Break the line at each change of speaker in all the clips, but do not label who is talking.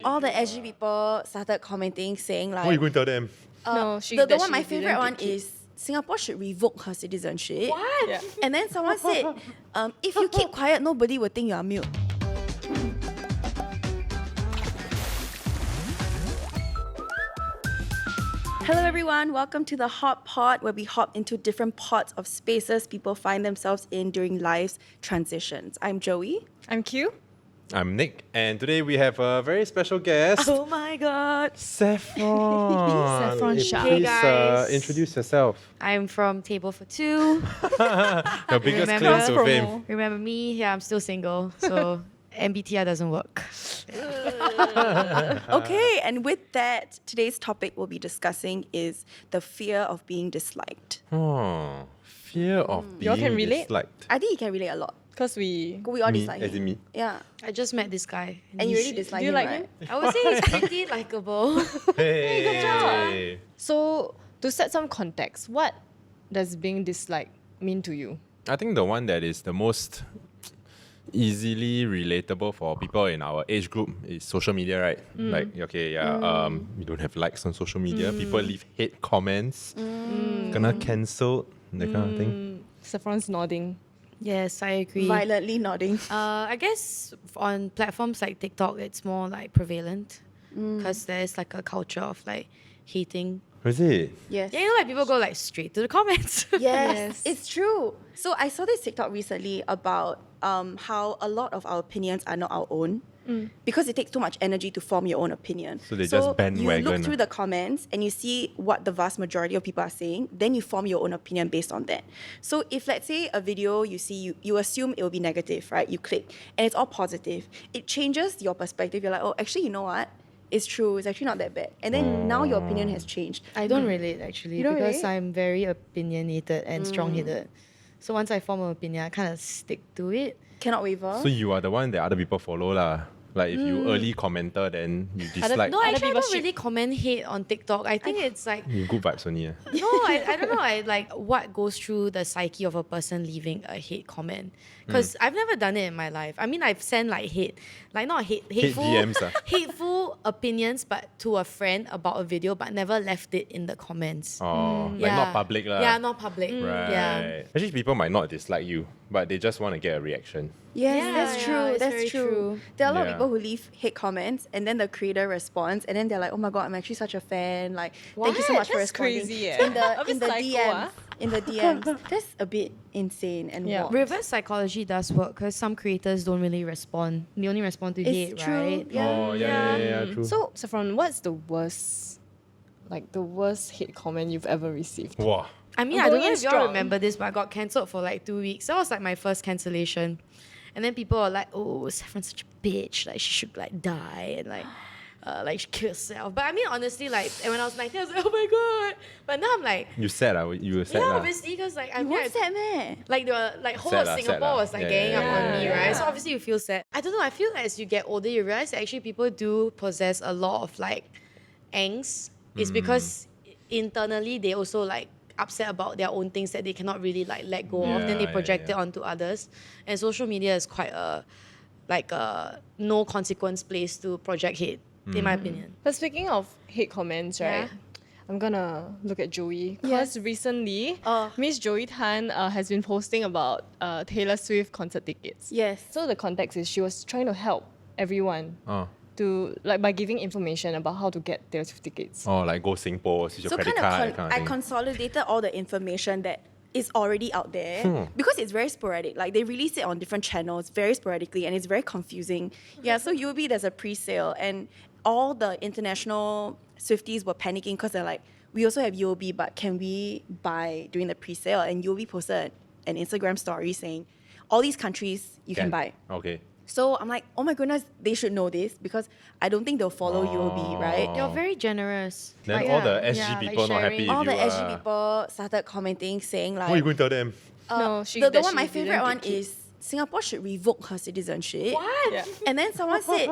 all the SG people started commenting saying like,
What are you going to tell them?
No,
the one, my favorite one is Singapore should revoke her citizenship.
What? Yeah.
And then someone said, if you keep quiet, nobody will think you are mute. Hello everyone, welcome to the Hot Pot, where we hop into different pots of spaces people find themselves in during life's transitions. I'm Joie.
I'm Q.
I'm Nick, and today we have a very special guest,
Oh my god.
Saffron.
Saffron Sharpe.
Hey
Please
guys.
introduce yourself.
I'm from Table for Two.
Your biggest
Remember-
claim to
Promo.
fame.
Remember me? Yeah, I'm still single, so MBTI doesn't work.
Okay, and with that, today's topic we'll be discussing is the fear of being disliked.
Oh, fear of being
Y'all can relate?
disliked.
I think you can relate a lot.
Because we...
We all
Me,
dislike
as in
him.
me.
Yeah.
I just met this guy.
And you
he's-
really dislike
Do you
him,
like
right?
him?
I would say he's pretty likable.
Hey,
good job. So, to set some context, what does being disliked mean to you?
I think the one that is the most easily relatable for people in our age group is social media, right? Like, okay, yeah, we don't have likes on social media. People leave hate comments, gonna cancel, that kind of thing.
Saffron's nodding.
Yes, I agree.
Violently nodding.
I guess on platforms like TikTok, it's more like prevalent because there's like a culture of like hating.
Was it?
Yes.
Yeah, you know, like people go like straight to the comments.
Yes, it's true. So I saw this TikTok recently about how a lot of our opinions are not our own because it takes too much energy to form your own opinion.
So they just
you
bandwagon.
look through the comments and you see what the vast majority of people are saying, then you form your own opinion based on that. So if let's say a video you see, you assume it will be negative, right? You click and it's all positive. It changes your perspective. You're like, oh, actually, you know what? It's true. It's actually not that bad. And then now your opinion has changed.
I don't relate actually
You don't
because
relate?
I'm very opinionated and strong-headed. So once I form an opinion, I kind of stick to it.
Cannot waver.
So you are the one that other people follow lah. Like if you early commenter, then you dislike.
No, actually, I
people
don't really comment hate on TikTok. I think it's like
You good vibes only.
no, I don't know. I like what goes through the psyche of a person leaving a hate comment because I've never done it in my life. I mean, I've sent like not hateful,
DMs,
hateful opinions, but to a friend about a video, but never left it in the comments.
Oh, like not public lah.
Yeah, not public.
Right.
Yeah.
Actually, people might not dislike you, but they just want to get a reaction.
Yes,
Yeah,
that's true.
it's
That's
very
true.
true.
There are a lot
Yeah.
of people who leave hate comments and then the creator responds and then they're like, oh my god, I'm actually such a fan. Like, thank you so
What?
much for
That's
responding.
crazy, eh.
In
A
the
bit psycho,
DMs. In the DMs. That's a bit insane and
Yeah.
warped.
Reverse psychology does work because some creators don't really respond. They only respond to hate,
It's true.
right?
Yeah.
Oh, yeah, true.
So, Saffron, what's the worst hate comment you've ever received?
Wow.
I mean,
I'm
I don't
going
know
in
if y'all
strong.
remember this, but I got cancelled for like 2 weeks. That was like my first cancellation. And then people are like, oh, Saffron's such a bitch. Like, she should like die and like she kill herself. But I mean, honestly, like, and when I was 19, I was like, oh my God. But now I'm like,
You said you were sad
yeah,
lah.
obviously, because like, I
You
mean,
weren't sad, man.
like the like whole
Sad
of
lah, sad
Singapore
lah.
was like
Yeah,
ganging up
yeah,
on me,
yeah.
right? So obviously you feel sad. I don't know. I feel like as you get older, you realize that actually people do possess a lot of like angst. It's because internally they also like upset about their own things that they cannot really like let go of. Then they
Yeah,
project
yeah.
it onto others. And social media is quite a no consequence place to project hate, in my opinion.
But speaking of hate comments, right?
Yeah.
I'm gonna look at Joie because recently Miss Joie Tan has been posting about Taylor Swift concert tickets.
Yes.
So the context is she was trying to help everyone
Oh.
to like by giving information about how to get Taylor Swift tickets.
Oh, like go Singapore, use your
So
credit
kind of,
card, that kind of
I
thing.
consolidated all the information that is already out there because it's very sporadic. Like they release it on different channels very sporadically and it's very confusing. Yeah, so UOB there's a pre-sale and all the international Swifties were panicking because they're like, we also have UOB, but can we buy during the pre-sale? And UOB posted an Instagram story saying, all these countries you can buy.
Okay.
So I'm like, oh my goodness, they should know this because I don't think they'll follow UOB, right?
You're very generous.
Then
Like,
all the
yeah,
SG
yeah,
people
like
not
sharing.
happy with
All the
you.
SG people started commenting saying like,
What are you going to tell them?
No,
the one, my favorite one is Singapore should revoke her citizenship.
What?
Yeah.
And then someone said,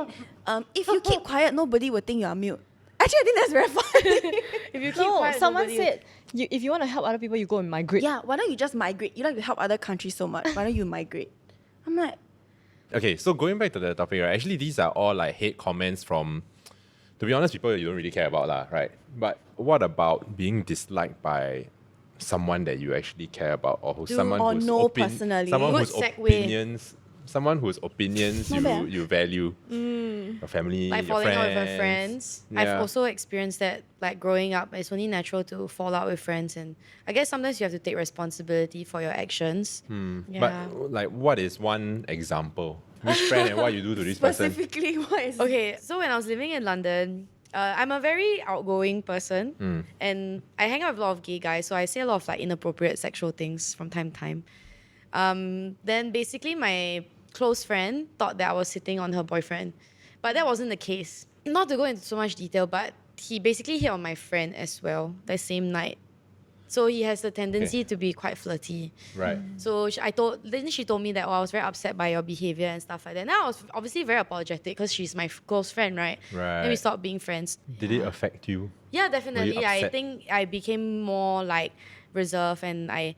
if you keep quiet, nobody will think you are mute. Actually, I think that's very funny.
If you keep
No,
quiet,
someone
nobody-
said if you want to help other people, you go and migrate.
Yeah, why don't you just migrate? You like to help other countries so much. Why don't you migrate? I'm like,
Okay, so going back to the topic, right? Actually, these are all like hate comments from to be honest, people you don't really care about, lah, right? But what about being disliked by someone that you actually care about, or someone
or
whose
know personally.
someone
Good
whose
segue.
opinions
Not bad.
you value, your family,
Like
your
falling out
friends.
with your friends.
Yeah.
I've also experienced that, like growing up, it's only natural to fall out with friends, and I guess sometimes you have to take responsibility for your actions. Yeah.
But like, what is one example? Which friend and what you do to this person?
Specifically, what is
Okay, so when I was living in London, I'm a very outgoing person, and I hang out with a lot of gay guys, so I say a lot of like inappropriate sexual things from time to time. Then basically my close friend thought that I was hitting on her boyfriend, but that wasn't the case. Not to go into so much detail, but he basically hit on my friend as well that same night. So he has the tendency to be quite flirty.
Right.
So then she told me that, I was very upset by your behavior and stuff like that. Now I was obviously very apologetic because she's my close friend, right?
Right.
And we stopped being friends.
Did it affect you?
Yeah, definitely. I
upset?
think I became more like reserved, and I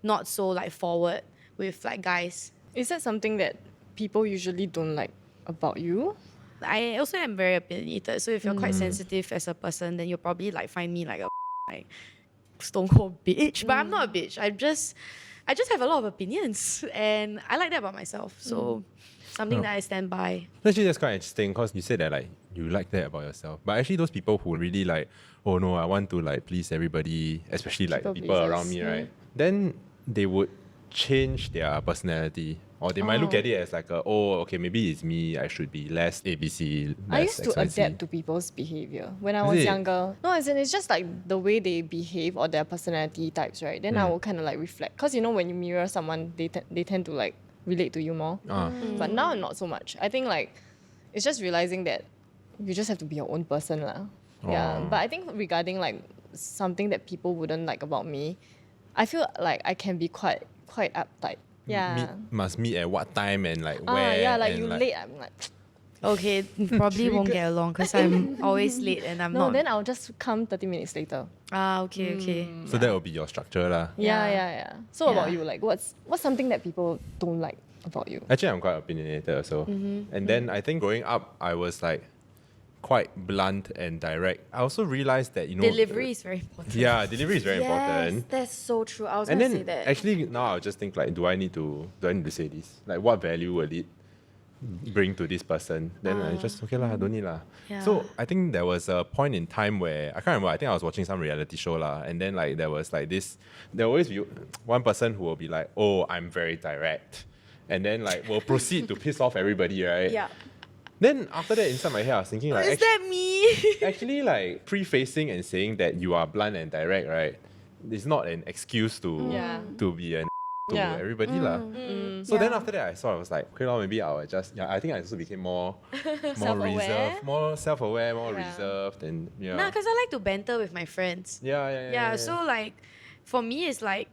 not so like forward with like guys.
Is that something that people usually don't like about you?
I also am very opinionated. So if you're quite sensitive as a person, then you'll probably like find me like a like stone cold bitch. But I'm not a bitch. I just have a lot of opinions, and I like that about myself. So something that I stand by.
Actually, that's quite interesting because you said that like you like that about yourself. But actually, those people who really like, oh no, I want to like please everybody, especially like
People
people
pleasers.
around me, right? Then they would change their personality. Or they might look at it as like, okay, maybe it's me, I should be less ABC, less
I used to
XYZ.
adapt to people's behavior when I
Is
was
it?
younger. No, as in it's just like the way they behave or their personality types, right? Then I will kind of like reflect. Because you know, when you mirror someone, they tend to like relate to you more. But now, not so much. I think like it's just realizing that you just have to be your own person, lah. Yeah.
Oh.
But I think regarding like something that people wouldn't like about me, I feel like I can be quite uptight. Yeah.
Must meet at what time and like where.
Yeah, like
and
you late, I'm like,
Okay, probably won't get along because I'm always late and I'm
no,
not.
then I'll just come 30 minutes later.
Okay.
So that will be your structure lah.
Yeah. So what about
Yeah.
you? Like, what's something that people don't like about you?
Actually, I'm quite opinionated also. And then I think growing up, I was like quite blunt and direct. I also realized that,
Delivery is very important.
Yeah, delivery is very important.
Yes, that's so true. I was
And
going to
then
say that.
actually now I'll just think like, do I need to say this? Like, what value will it bring to this person? Then I just okay lah, don't need lah.
Yeah.
So I think there was a point in time where I can't remember. I think I was watching some reality show lah, and then like there was like this. There will always be one person who will be like, "Oh, I'm very direct," and then like will proceed to piss off everybody, right?
Yeah.
Then after that, inside my head, I was thinking like,
Is that me?
actually like prefacing and saying that you are blunt and direct, right? It's not an excuse to
Yeah.
to be an to
Yeah.
everybody lah. So
Yeah.
then after that, I was like, okay, maybe I'll just I think I also became more
Self-aware?
reserved, more self-aware, more
Yeah.
reserved, and yeah.
Nah, because I like to banter with my friends.
Yeah.
So like, for me, it's like,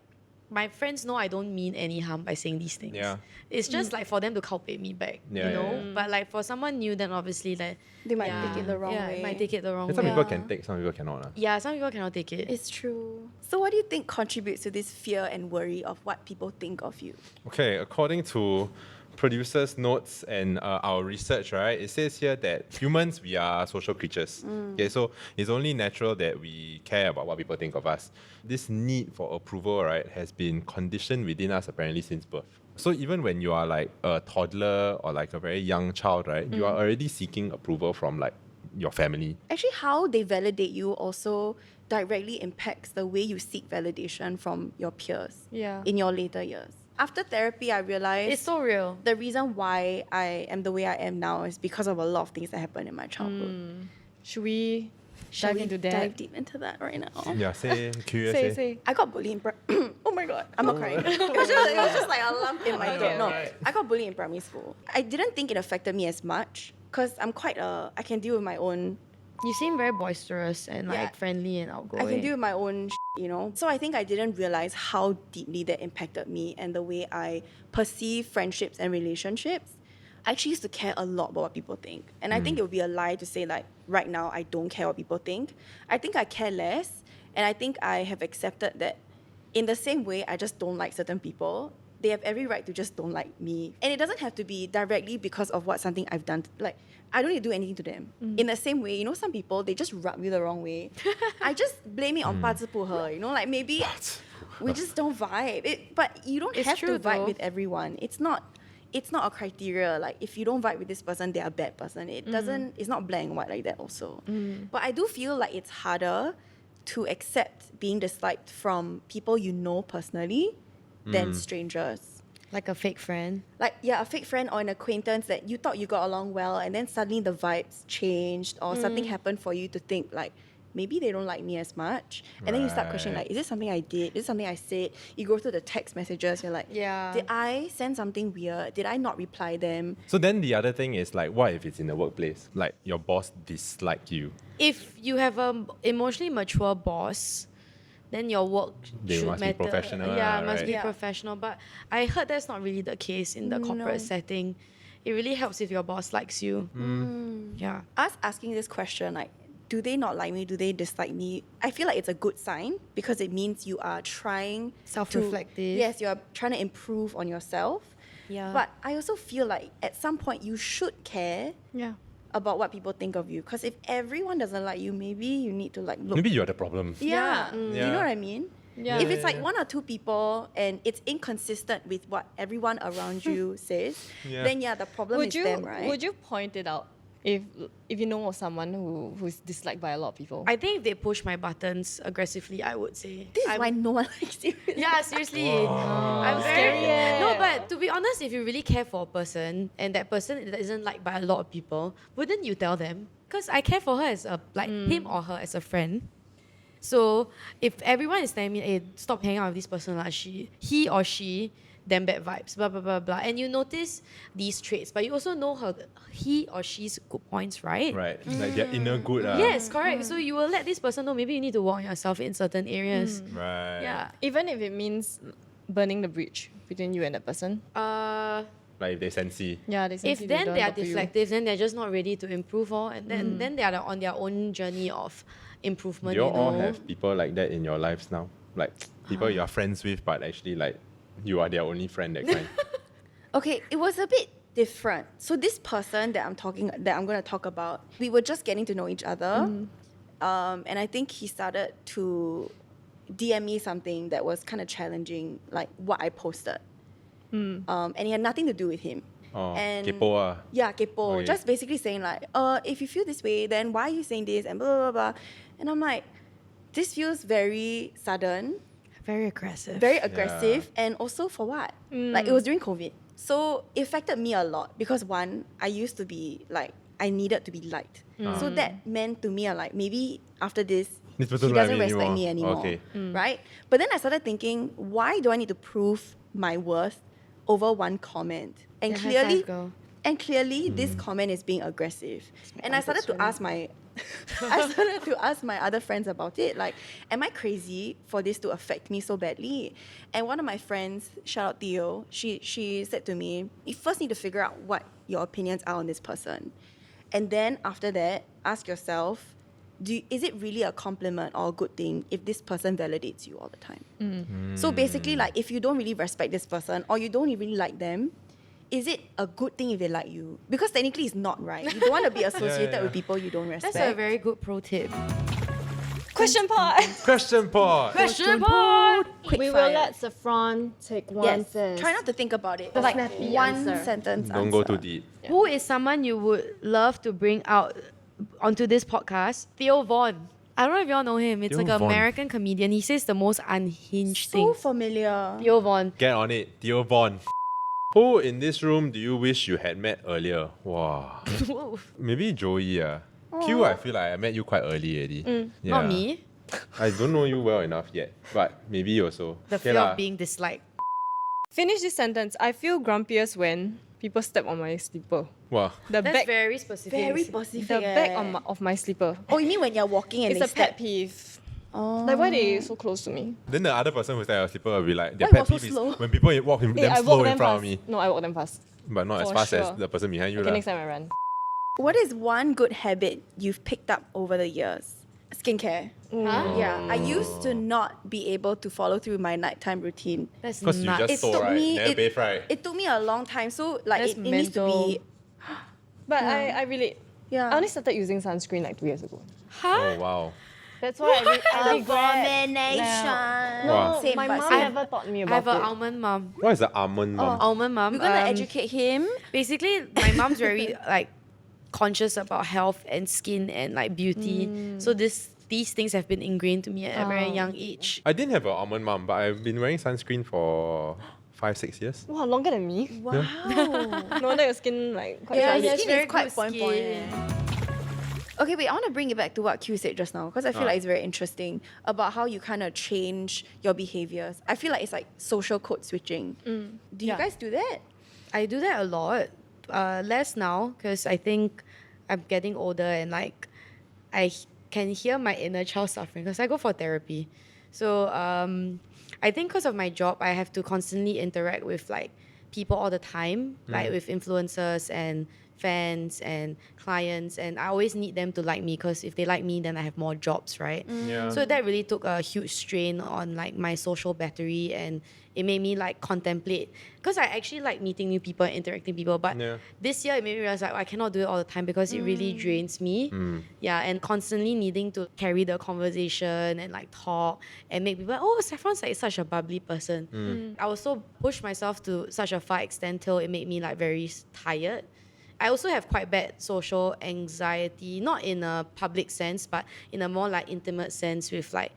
my friends know I don't mean any harm by saying these things.
Yeah.
It's just like for them to culpate me back,
Yeah,
you know?
yeah.
But like for someone new, then obviously like,
They might take it the wrong
yeah,
way.
might take it the wrong
And some
way.
people can take, some people cannot lah.
Yeah, some people cannot take it.
It's true. So what do you think contributes to this fear and worry of what people think of you?
Okay, according to producers' notes and our research, right, it says here that humans, we are social creatures. Okay, so it's only natural that we care about what people think of us. This need for approval, right, has been conditioned within us apparently since birth. So even when you are like a toddler or like a very young child, right, you are already seeking approval from like your family.
Actually, how they validate you also directly impacts the way you seek validation from your peers
Yeah.
in your later years. After therapy, I realized
It's so real.
the reason why I am the way I am now is because of a lot of things that happened in my childhood.
Should we
Shall
dive
we
into that?
dive deep into that right now?
Yeah, curious.
Say.
I got bullied in oh my god, I'm not crying. It was just like a lump in my throat. No, I got bullied in primary school. I didn't think it affected me as much because I'm quite I can deal with my own.
You seem very boisterous and like
Yeah.
friendly and outgoing.
I can deal with my own, So I think I didn't realize how deeply that impacted me and the way I perceive friendships and relationships. I actually used to care a lot about what people think. And I think it would be a lie to say like, right now, I don't care what people think. I think I care less. And I think I have accepted that in the same way, I just don't like certain people. they have every right to just don't like me. And it doesn't have to be directly because of something I've done. Like, I don't need to do anything to them. In the same way, some people, they just rub you the wrong way. I just blame it on 八字不合, like maybe we just don't vibe. But you don't have to vibe with everyone. It's not a criteria. Like, if you don't vibe with this person, they're a bad person. It's not black and white like that also. But I do feel like it's harder to accept being disliked from people you know personally than strangers.
Like a fake friend.
Like, yeah, a fake friend or an acquaintance that you thought you got along well, and then suddenly the vibes changed or something happened for you to think like, maybe they don't like me as much. And then you start questioning, like, is this something I did? Is this something I said? You go through the text messages, you're like, did I send something weird? Did I not reply them?
So then the other thing is like, what if it's in the workplace? Like your boss dislike you?
If you have an emotionally mature boss, then your work
They
should
must be
matter.
professional,
Yeah, must
right?
be
Yeah.
professional. But I heard that's not really the case in the corporate setting. It really helps if your boss likes you. Yeah.
Us asking this question, like, do they not like me? Do they dislike me? I feel like it's a good sign because it means you are trying
Self-reflective.
Yes, you are trying to improve on yourself.
Yeah.
But I also feel like at some point you should care about what people think of you. Because if everyone doesn't like you, maybe you need to like look.
Maybe you're the problem.
Yeah.
Yeah.
You know what I mean?
Yeah.
If it's like one or two people and it's inconsistent with what everyone around you says, then the problem is them, right?
Would you point it out if you know of someone who's disliked by a lot of people?
I think if they push my buttons aggressively, I would say.
This is why no one likes you.
Yeah, seriously. I'm very no, but to be honest, if you really care for a person and that person isn't liked by a lot of people, wouldn't you tell them? Because I care for her as him or her as a friend. So if everyone is telling me, hey, stop hanging out with this person, like he or she, damn bad vibes, blah blah blah blah, and you notice these traits, but you also know he or she's good points, right?
Right. Like their inner good.
Yes, correct. So you will let this person know maybe you need to work on yourself in certain areas.
Right.
Yeah.
Even if it means burning the bridge between you and that person.
Like if they sensey.
Yeah, they
If
sense
then they are
talk to you.
deflective, then they're just not ready to improve, and then they are on their own journey of improvement.
Do you all
know?
have people like that in your lives now? Like people you're friends with, but actually like you are their only friend, that kind.
Okay, it was a bit different. So this person that I'm going to talk about, we were just getting to know each other, and I think he started to DM me something that was kind of challenging, like what I posted, and it had nothing to do with him.
Oh,
And
kepo ah.
Yeah, kepo.
Okay.
Just basically saying like, if you feel this way, then why are you saying this? And blah, blah, blah, blah. And I'm like, this feels very sudden,
Very aggressive.
very aggressive, and also for what? Like, it was during COVID. So it affected me a lot because one, I used to be like, I needed to be liked. So that meant to me, like, maybe after this,
This
he
person don't
doesn't
like me
respect me
anymore.
anymore.
Okay.
Right? But then I started thinking, why do I need to prove my worth over one comment? And
Yeah, high
clearly,
five, girl.
this comment is being aggressive. And I started to ask my other friends about it. Like, am I crazy for this to affect me so badly? And one of my friends, shout out Theo, she said to me, you first need to figure out what your opinions are on this person. And then after that, ask yourself, is it really a compliment or a good thing if this person validates you all the time? So basically, like, if you don't really respect this person or you don't really like them, is it a good thing if they like you? Because technically it's not, right? You don't want to be associated with people you don't respect.
That's a very good pro tip.
Question part.
Question part.
Question board.
Quick
We
fire.
will let Saffron take one
Yes.
first.
Try not to think about it.
A
Like
snappy
one
answer.
sentence
Don't go
answer.
too deep.
Who is someone you would love to bring out onto this podcast? Theo Von. I don't know if y'all know him. It's
Theo
like an
Von.
American comedian. He says the most unhinged
So
things.
familiar.
Theo Von.
Get on it, Theo Von. Who in this room do you wish you had met earlier? Wow. Maybe Joie. Q, I feel like I met you quite early already.
Not me.
I don't know you well enough yet, but maybe you also.
The
Okay
fear
lah.
of being disliked.
Finish this sentence. I feel grumpiest when people step on my slipper.
Wow.
The
That's
back,
very specific.
Very specific.
the back of my slipper.
Oh, you mean when you're walking and
It's
they
a
step?
pet peeve.
Oh.
Like, why they so close to me?
Then the other person who step on your slipper will be like, their
Why
pet
you walk
peeve
so slow?
is when people walk
I
them
walk
slow in
them
front
fast.
of me,
No, I walk them fast.
but not as
For
fast as
sure.
the person behind you.
Okay,
lah.
next time I run.
What is one good habit you've picked up over the years? skincare. Yeah, I used to not be able to follow through my nighttime routine.
That's
Because you
nuts.
just told, right? Never bathe, right?
It took me a long time. So like
That's
it needs to be.
But I relate.
Yeah.
I only started using sunscreen like 2 years ago.
Oh, wow.
That's why I regret.
Abomination.
Wow.
No, my mom never taught me
I have
about
an
it.
almond mom.
What is the almond mum?
Almond mom.
We're gonna educate him.
Basically, my mom's very like conscious about health and skin and like beauty. So these things have been ingrained to me at a very young age.
I didn't have an almond mum, but I've been wearing sunscreen for 5-6 years.
Wow, longer than me.
Wow.
No wonder your skin like quite
Yeah,
solid.
your
it's
skin is
very
quite
good
point
skin.
point. Okay, wait, I want to bring it back to what Q said just now because I feel like it's very interesting about how you kind of change your behaviors. I feel like it's like social code switching. Do you guys do that?
I do that a lot. Less now because I think I'm getting older and like I can hear my inner child suffering because I go for therapy. So I think because of my job, I have to constantly interact with like people all the time, like with influencers and fans and clients, and I always need them to like me because if they like me, then I have more jobs, right?
Yeah.
So that really took a huge strain on like my social battery, and it made me like contemplate because I actually like meeting new people and interacting with people, but
Yeah.
this year it made me realize like I cannot do it all the time because it really drains me. Yeah, and constantly needing to carry the conversation and like talk and make people like, oh, Saffron's like such a bubbly person. I also pushed myself to such a far extent till it made me like very tired. I also have quite bad social anxiety, not in a public sense, but in a more like intimate sense with like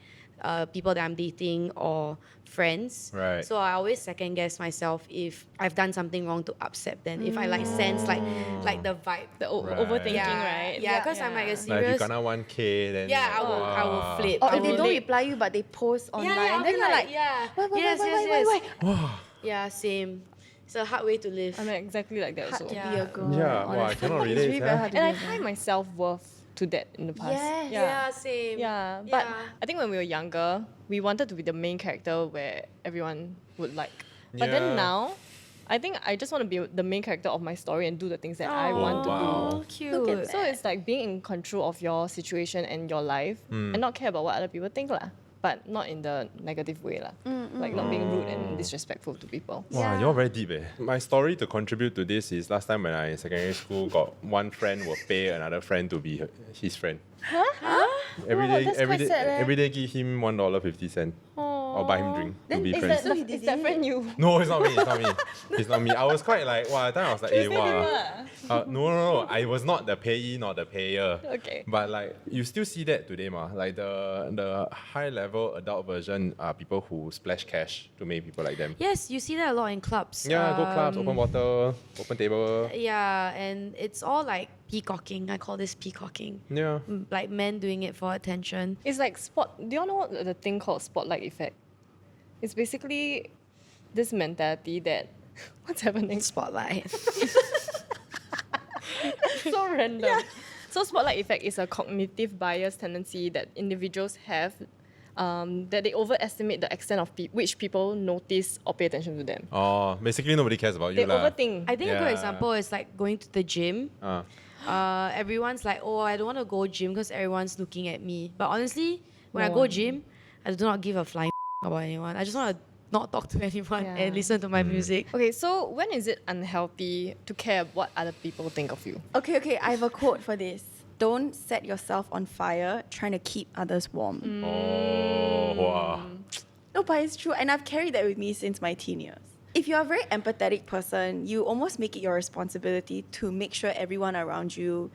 people that I'm dating or friends.
Right.
So I always second guess myself if I've done something wrong to upset them. If I like sense like the vibe.
The
Right.
overthinking,
Yeah,
right?
yeah, because I'm like a
Like if
serious.
you kena 1K, then
Yeah, I will
wow.
flip.
Or
I
if they
will
don't
flip.
reply you but they post online,
Yeah,
and then you're like,
yeah.
why,
Yes.
why?
Yeah, same. It's a hard way to live.
I'm exactly like that
Hard
also.
to
Yeah.
be a girl.
Yeah, wow, I
honestly.
cannot
It's
relate,
really very
sia.
hard to
And I
be a
tie
girl.
my self-worth to that in the past.
Yes.
Yeah, same.
Yeah, but I think when we were younger, we wanted to be the main character where everyone would like. But
Yeah.
then now, I think I just want to be the main character of my story and do the things that I want to
wow.
Oh, cute.
Look at
do. So it's like being in control of your situation and your life and not care about what other people think lah. But not in the negative way lah. Like not being rude and disrespectful to people.
Wow, you're very deep eh. My story to contribute to this is last time when I in secondary school got one friend will pay another friend to be his friend. Every
Wow,
day,
that's
every
quite
day,
sad, eh?
every day give him $1.50 or buy him drink to be friends.
So he did
Is that
it.
friend you?
No, it's not me. It's not me. It's not me. I was quite like, wow. At the time I was like, hey, wow. No. I was not the payee, not the payer.
Okay.
But like, you still see that today, ma. Like the high level adult version are people who splash cash to make people like them.
Yes, you see that a lot in clubs.
Yeah, go clubs, open bottle, open table.
Yeah, and it's all like peacocking. I call this peacocking.
Yeah.
Like men doing it for attention.
It's like do you all know what the thing called spotlight effect? It's basically this mentality that what's happening?
Spotlight.
So random. So spotlight effect is a cognitive bias tendency that individuals have that they overestimate the extent of which people notice or pay attention to them.
Oh, basically nobody cares about
They
you lah.
overthink.
I think a
Yeah.
good example is like going to the gym.
Ah.
Everyone's like, oh, I don't want to go gym because everyone's looking at me. But honestly, when
No
I go
one.
gym, I do not give a flying about anyone. I just want to not talk to anyone
Yeah.
and listen to my music.
Okay, so when is it unhealthy to care what other people think of you?
Okay, I have a quote for this. Don't set yourself on fire trying to keep others warm.
Oh, wow.
No, but it's true. And I've carried that with me since my teen years. If you're a very empathetic person, you almost make it your responsibility to make sure everyone around you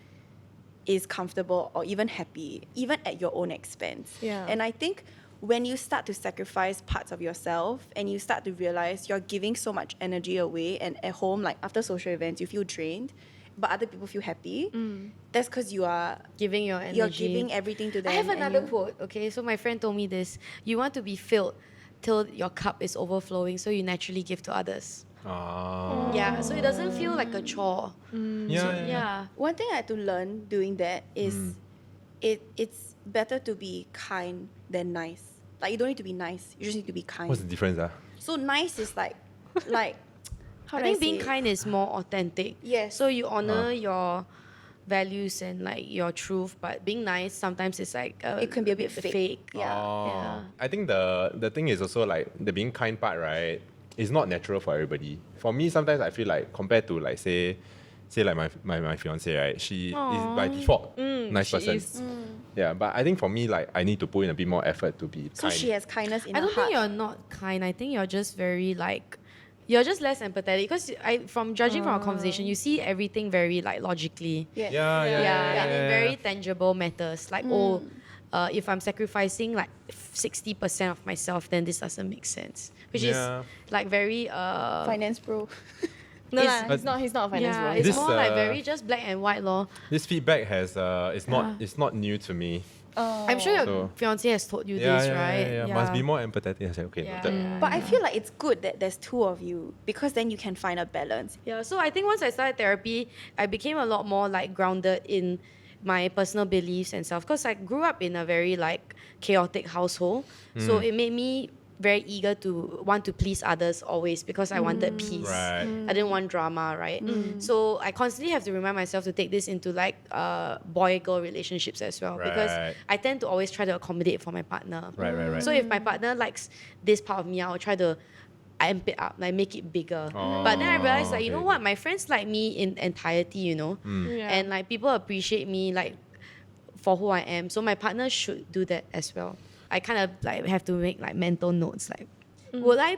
is comfortable or even happy, even at your own expense.
Yeah.
And I think when you start to sacrifice parts of yourself and you start to realize you're giving so much energy away, and at home, like after social events, you feel drained, but other people feel happy, that's because you are
Giving your energy.
you're giving everything to them.
I have
and
another
you-
quote, okay? So my friend told me this. You want to be filled till your cup is overflowing, so you naturally give to others.
Ah.
Yeah, so it doesn't feel like a chore.
Yeah.
Yeah.
One thing I had to learn doing that is it's better to be kind than nice. Like you don't need to be nice, you just need to be kind.
What's the difference?
So nice is like how
I
do
think
say
being
it?
kind is more authentic.
Yes.
So you honor your values and like your truth, but being nice sometimes it's like
It can be a bit fake. Yeah.
Oh. I think the thing is also like the being kind part, right? It's not natural for everybody. For me, sometimes I feel like compared to like say like my fiance, right? She is by default nice
she
person.
is.
Yeah, but I think for me, like I need to put in a bit more effort to be
So
kind.
she has kindness in
I
her
don't
heart.
think you're not kind. I think you're just very like, you're just less empathetic because from judging from our conversation, you see everything very like logically.
Yes.
Yeah, and in very tangible matters. Like, if I'm sacrificing like 60% of myself, then this doesn't make sense. Which is like very
Finance bro.
No,
It's-
he's not a finance
yeah,
bro.
it's
This,
more like very just black and white law.
This feedback has it's not new to me.
I'm sure your
So-
fiance has told you this, right?
Yeah. Must be more empathetic. I said, okay,
Yeah,
noted.
yeah.
But I feel like it's good that there's two of you because then you can find a balance.
Yeah, so I think once I started therapy, I became a lot more like grounded in my personal beliefs and stuff. Because I grew up in a very like chaotic household, so it made me very eager to want to please others always because I wanted peace.
Right.
I didn't want drama, right? So I constantly have to remind myself to take this into like boy-girl relationships as well because
Right.
I tend to always try to accommodate for my partner.
Right.
So if my partner likes this part of me, I'll try to amp it up, like make it bigger. But then I realized like, you know
okay.
what, my friends like me in entirety, you know,
Yeah.
and like people appreciate me like for who I am. So my partner should do that as well. I kind of like have to make like mental notes like, would I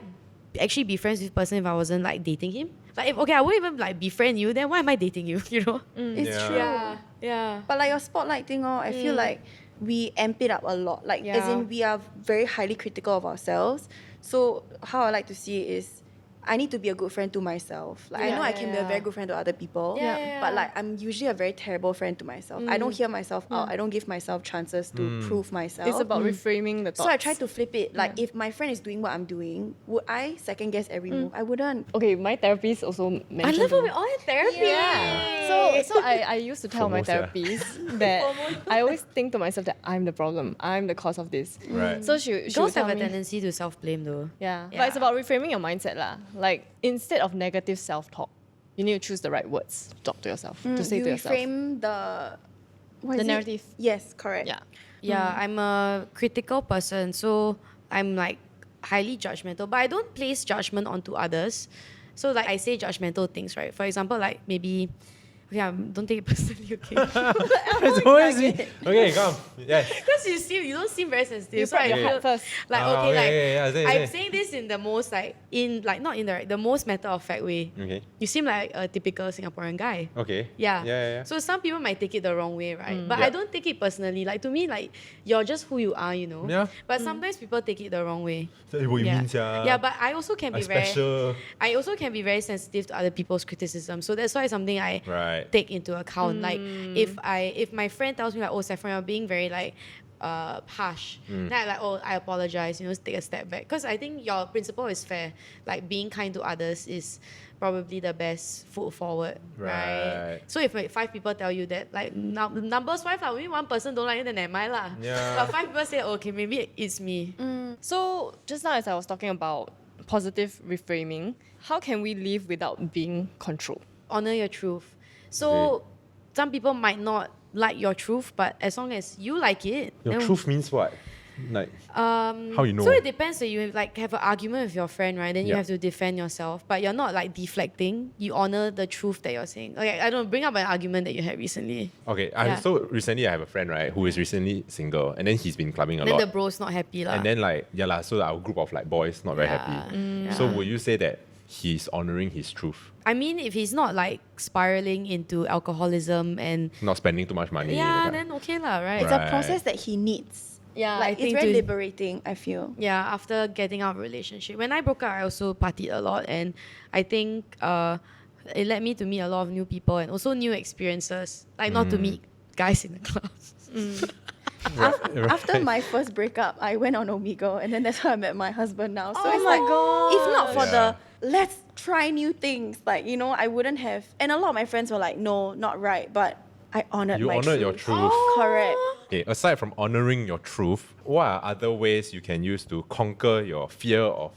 actually be friends with this person if I wasn't like dating him? Like if, okay, I wouldn't even like befriend you, then why am I dating you? You know?
It's
Yeah.
true.
Yeah.
But like your spotlight thing, I feel like we amp it up a lot. Like as
Yeah.
in we are very highly critical of ourselves. So how I like to see it is I need to be a good friend to myself. Like I know I can be a very good friend to other people.
Yeah.
But like I'm usually a very terrible friend to myself. I don't hear myself out. I don't give myself chances to prove myself.
It's about reframing the thoughts.
So I try to flip it. Like if my friend is doing what I'm doing, would I second guess every move? I wouldn't.
Okay, my therapist also
I
mentioned.
love how we're all in therapy.
Yeah. So I used to tell my
FOMO, sia.
therapist that I always think to myself that I'm the problem. I'm the cause of this.
Right.
So she would
Girls
tell
have a
me,
tendency to self-blame though.
yeah.
Yeah.
But it's about reframing your mindset lah. Like instead of negative self-talk, you need to choose the right words to talk to yourself, to say
you
to yourself.
reframe the what
The
is it?
narrative.
Yes, correct.
Yeah.
Yeah, I'm a critical person, so I'm like highly judgmental, but I don't place judgment onto others. So like I say judgmental things, right? For example, like maybe, okay, don't take it personally, okay?
It's always me. Okay, come. Yes.
Because you don't seem very sensitive.
You
So
put
I
your
feel
heart first.
like
Ah,
okay, like
yeah, say.
I'm saying this in the most like not indirect, the most matter of fact way.
Okay.
You seem like a typical Singaporean guy.
Okay.
Yeah.
Yeah.
So some people might take it the wrong way, right? But
Yeah.
I don't take it personally. Like to me, like you're just who you are, you know.
Yeah.
But sometimes people take it the wrong way.
So what you
yeah.
mean, sia?
Yeah, but I also can
I'm
be very
special.
I also can be very sensitive to other people's criticism. So that's why it's something I
Right.
take into account. Like if my friend tells me like, oh Saffron, you're being very like harsh, then I like, oh, I apologize, you know, take a step back. Because I think your principle is fair. Like being kind to others is probably the best foot forward.
Right.
So if like 5 people tell you that, like numbers 5, like, maybe 1 person don't like you, then am I lah.
Yeah.
But 5 people say, okay, maybe it's me.
So just now as I was talking about positive reframing, how can we live without being controlled?
Honor your truth. So some people might not like your truth, but as long as you like it,
Your
then,
truth means what? Like, how you know?
So it depends. So you like have an argument with your friend, right? Then you
Yeah.
have to defend yourself, but you're not like deflecting. You honor the truth that you're saying. Okay, I don't bring up an argument that you had recently.
Okay,
Yeah.
so recently I have a friend, right, who is recently single, and then he's been clubbing a
Then
lot.
the bro's not happy lah.
And then like, yeah lah, so our group of like boys not very happy. So would you say that he's honoring his truth,
I mean, if he's not like spiraling into alcoholism and
not spending too much money?
yeah,
that kind?
then okay lah, right?
It's a process that he needs.
Yeah,
Like
I
it's
think
very
to-
liberating, I feel.
Yeah, after getting out of a relationship. When I broke up, I also partied a lot, and I think it led me to meet a lot of new people and also new experiences. Like not to meet guys in the clubs.
After my first breakup, I went on Omegle, and then that's how I met my husband now. So
Oh
it's
my
like,
God.
if not for
Yeah.
the let's try new things, like, you know, I wouldn't have. And a lot of my friends were like, no, not right. But I honored
You
my
honored
truth.
your truth.
Correct.
Okay, aside from honoring your truth, what are other ways you can use to conquer your fear of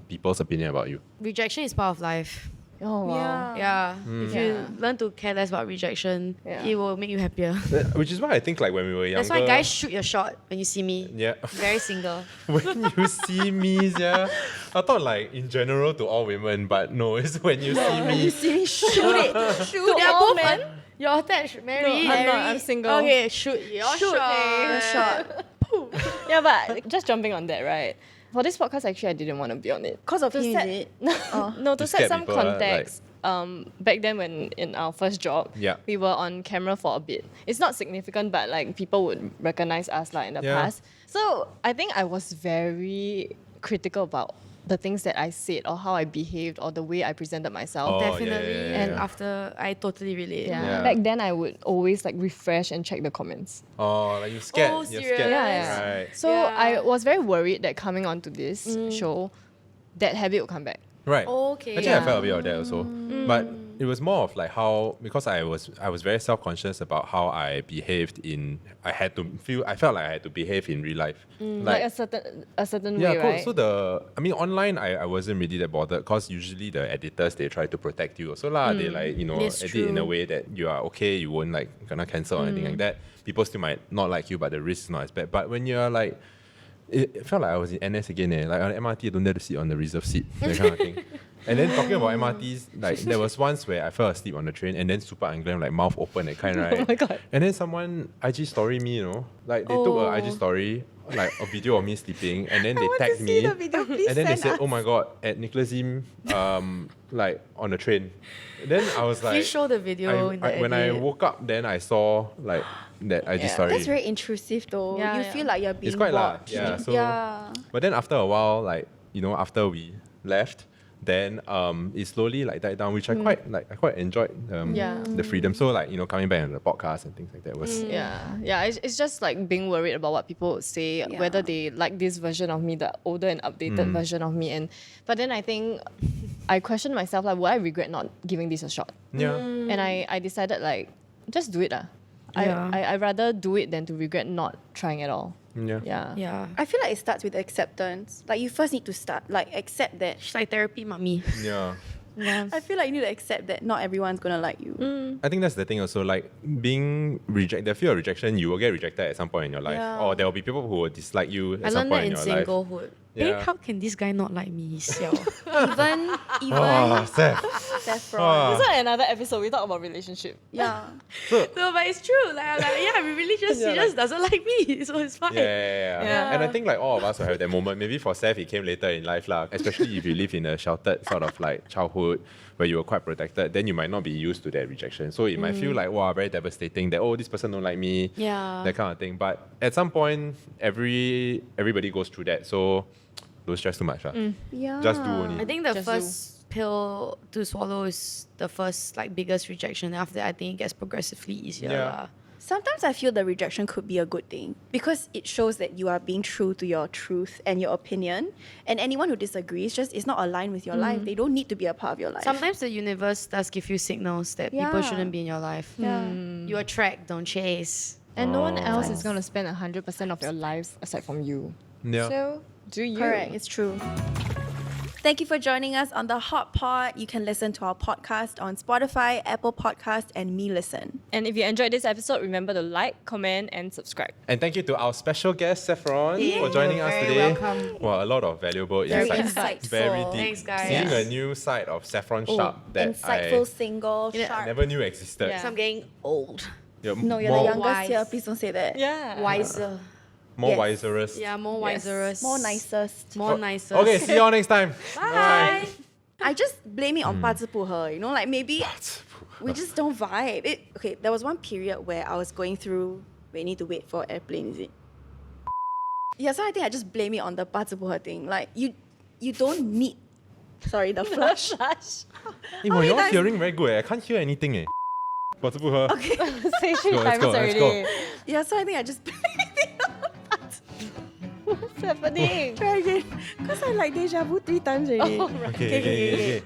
people's opinion about you?
Rejection is part of life.
Oh wow.
Yeah. If you
Yeah.
learn to care less about rejection,
Yeah.
it will make you happier.
Which is why I think like when we were younger.
That's why guys shoot your shot when you see me.
Yeah.
Very single.
When you see me, yeah. I thought like in general to all women, but no, it's when you see me.
You see me shoot it. Shoot
They are
all
both
men?
You're attached, married.
I'm not, I'm single.
Okay, shoot your shot.
a shot.
Yeah, but just jumping on that, right? For this podcast, actually, I didn't want to be on it.
Because of
To
him,
set-
is it?
No, to
You
set
scared
some
people,
context. Back then, when in our first job,
Yeah.
we were on camera for a bit. It's not significant, but like people would recognize us like in the
Yeah.
past. So I think I was very critical about the things that I said or how I behaved or the way I presented myself.
Oh, yeah,
Definitely.
yeah, yeah,
And
yeah.
after, I totally relate.
Yeah.
Yeah.
Back then, I would always like refresh and check the comments.
Oh, like you're scared.
Oh,
You're
serious?
scared.
Yeah.
Right.
So
Yeah.
I was very worried that coming onto this show, that habit would come back.
Right.
Okay.
Actually, I felt a bit of that also, but it was more of like how, because I was very self-conscious about how I behaved in. I felt like I had to behave in real life.
Like a certain
Yeah,
way,
cool.
right?
So online I wasn't really that bothered because usually the editors they try to protect you. So they like
That's
edit in a
true.
way that you are okay. You won't like gonna cancel or anything like that. People still might not like you, but the risk is not as bad. But when you're like, it felt like I was in NS again. Like on MRT, I don't dare to sit on the reserve seat, that kind of thing. And then talking about MRTs, like there was once where I fell asleep on the train and then super unglam, like mouth open, that kind, right?
Oh my God.
And then someone IG story me, like they took a IG story, like a video of me sleeping, and then they tagged me. And then they said, "Oh my god, at Nicholas Im, like on the train." Then I was like,
Please show the video in the
when I
edit.
woke up, then I saw like that IG story.
That's very intrusive though.
Yeah,
You
yeah.
feel like you're being
It's quite
watched.
yeah. So,
Yeah.
but then after a while, like after we left, then it slowly like died down, which I quite enjoyed
Yeah.
the freedom. So like coming back on the podcast and things like that was
Yeah. It's just like being worried about what people would say, whether they like this version of me, the older and updated version of me. But then I think I questioned myself, like, would I regret not giving this a shot?
yeah.
And I decided like, just do it.
Yeah.
I'd rather do it than to regret not trying at all.
Yeah.
Yeah.
Yeah.
I feel like it starts with acceptance. Like you first need to start, like accept that.
It's like therapy, mommy.
Yeah.
I feel like you need to accept that not everyone's gonna like you.
I think that's the thing also, like being rejected, the fear of rejection, you will get rejected at some point in your life.
Yeah.
Or there will be people who will dislike you
I
at some
learned that
point in
in
your life.
singlehood.
Yeah.
Babe, how can this guy not like me? Siao.
Even
Oh, Seth.
Saffron.
Ah.
This is another episode. We talk about relationship.
Yeah.
No, but it's true. Like, I'm like, yeah, we really just, he just doesn't like me. So it's fine.
Yeah. And I think like all of us will have that moment. Maybe for Seth, it came later in life, lah. Especially if you live in a sheltered sort of like childhood where you were quite protected, then you might not be used to that rejection. So it might feel like, wow, very devastating that, oh, this person don't like me,
Yeah.
that kind of thing. But at some point, everybody goes through that. So don't stress too much.
Yeah.
Just do only.
I think the
Just
first pill to swallow is the first like biggest rejection. After that, I think it gets progressively easier.
Yeah.
lah.
Sometimes I feel the rejection could be a good thing because it shows that you are being true to your truth and your opinion. And anyone who disagrees is not aligned with your life. They don't need to be a part of your life.
Sometimes the universe does give you signals that people
Yeah.
shouldn't be in your life.
Yeah.
You attract, don't chase.
And no one
Oh.
else is going to spend 100% of your life aside from you.
Yeah.
So do you.
Correct, it's true. Thank you for joining us on the Hot Pot. You can listen to our podcast on Spotify, Apple Podcast, and Me Listen.
And if you enjoyed this episode, remember to like, comment, and subscribe.
And thank you to our special guest, Saffron, for joining us
Very
today.
welcome.
Wow, a lot of valuable
Very
insights.
insightful.
Very deep.
Thanks, guys.
Seeing
Yes.
a new side of Saffron Sharpe that
Insightful,
I
single, sharp.
never knew existed.
Yeah.
So I'm getting old.
You're
No, you're
more,
the youngest
wise.
here. Please don't say that.
Yeah.
Wiser.
more
Yes.
wiserest.
Yeah, more
Yes.
wiserest.
More nicest.
More nicer.
Okay, see you all next time.
Bye.
I just blame it on 八字不合, like maybe we just don't vibe. Okay, there was one period where I was going through, we need to wait for airplane, is it? Yeah, so I think I just blame it on the 八字不合 thing. Like, you don't need, sorry, the flush.
Hey, well, you're hearing very good. I can't hear anything. What's up with her?
Okay.
Say 3
Let's
times
go, let's
already.
go.
Yeah, so I think I just blame it on the 八字.
What's happening?
Try again. Because I like deja vu 3 times already.
Oh, right.
Okay.